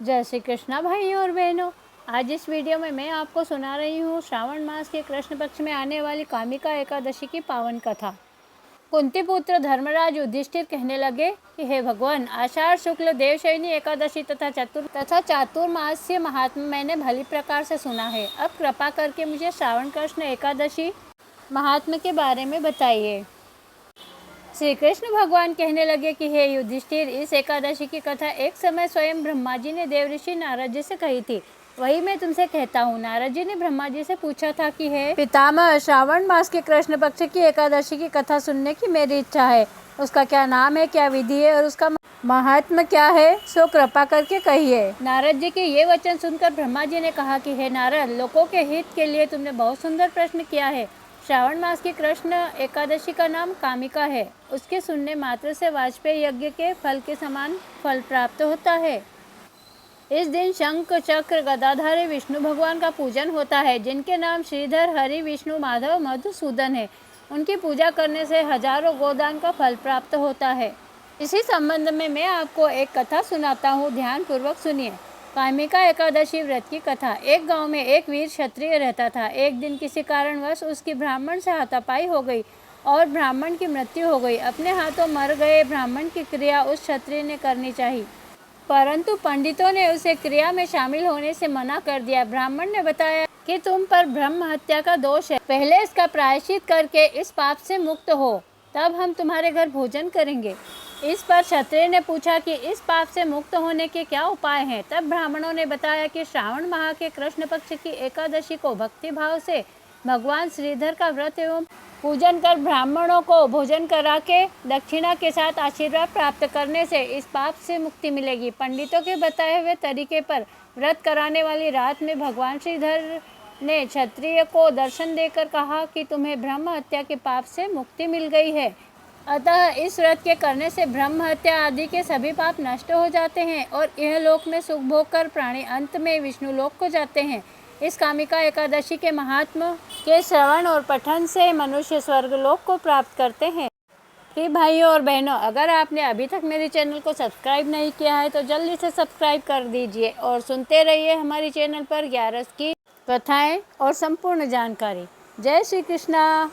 जय श्री कृष्णा भाइयों और बहनों। आज इस वीडियो में मैं आपको सुना रही हूँ श्रावण मास के कृष्ण पक्ष में आने वाली कामिका एकादशी की पावन कथा। कुंती पुत्र धर्मराज युधिष्ठिर कहने लगे कि हे भगवान, आषाढ़ शुक्ल देवशयनी एकादशी तथा चातुर्मास्य महात्मा मैंने भली प्रकार से सुना है। अब कृपा करके मुझे श्रावण कृष्ण एकादशी महात्मा के बारे में बताइए। श्री कृष्ण भगवान कहने लगे कि हे युधिष्ठिर, इस एकादशी की कथा एक समय स्वयं ब्रह्मा जी ने देवऋषि नारद जी से कही थी। वही मैं तुमसे कहता हूँ। नारद जी ने ब्रह्मा जी से पूछा था कि हे पितामह, श्रावण मास के कृष्ण पक्ष की एकादशी की कथा सुनने की मेरी इच्छा है। उसका क्या नाम है, क्या विधि है और उसका महात्म्य क्या है, सो कृपा करके कहिए। नारद जी के ये वचन सुनकर ब्रह्मा जी ने कहा कि हे नारद, लोगों के हित के लिए तुमने बहुत सुंदर प्रश्न किया है। श्रावण मास की कृष्ण एकादशी का नाम कामिका है। उसके सुनने मात्र से वाजपेयी यज्ञ के फल के समान फल प्राप्त होता है। इस दिन शंख चक्र गदाधारी विष्णु भगवान का पूजन होता है, जिनके नाम श्रीधर, हरि, विष्णु, माधव, मधुसूदन है। उनकी पूजा करने से हजारों गोदान का फल प्राप्त होता है। इसी संबंध में मैं आपको एक कथा सुनाता हूँ, ध्यान पूर्वक सुनिए। कामिका एकादशी व्रत की कथा। एक गांव में एक वीर क्षत्रिय रहता था। एक दिन किसी कारणवश उसकी ब्राह्मण से हाथापाई हो गई और ब्राह्मण की मृत्यु हो गई। अपने हाथों मर गए ब्राह्मण की क्रिया उस क्षत्रिय ने करनी चाहिए, परंतु पंडितों ने उसे क्रिया में शामिल होने से मना कर दिया। ब्राह्मण ने बताया कि तुम पर ब्रह्म हत्या का दोष है, पहले इसका प्रायश्चित करके इस पाप से मुक्त हो, तब हम तुम्हारे घर भोजन करेंगे। इस पर क्षत्रिय ने पूछा कि इस पाप से मुक्त होने के क्या उपाय हैं। तब ब्राह्मणों ने बताया कि श्रावण माह के कृष्ण पक्ष की एकादशी को भक्ति भाव से भगवान श्रीधर का व्रत एवं पूजन कर ब्राह्मणों को भोजन करा के दक्षिणा के साथ आशीर्वाद प्राप्त करने से इस पाप से मुक्ति मिलेगी। पंडितों के बताए हुए तरीके पर व्रत कराने वाली रात में भगवान श्रीधर ने क्षत्रिय को दर्शन देकर कहा कि तुम्हें ब्रह्म हत्या के पाप से मुक्ति मिल गई है। अतः इस व्रत के करने से ब्रह्म हत्या आदि के सभी पाप नष्ट हो जाते हैं और यह लोक में सुख भोग कर प्राणी अंत में विष्णु लोक को जाते हैं। इस कामिका एकादशी के महात्मा के श्रवण और पठन से मनुष्य स्वर्ग लोक को प्राप्त करते हैं। प्रिय भाइयों और बहनों, अगर आपने अभी तक मेरे चैनल को सब्सक्राइब नहीं किया है तो जल्दी से सब्सक्राइब कर दीजिए और सुनते रहिए हमारे चैनल पर ग्यारस की कथाएं और संपूर्ण जानकारी। जय श्री कृष्णा।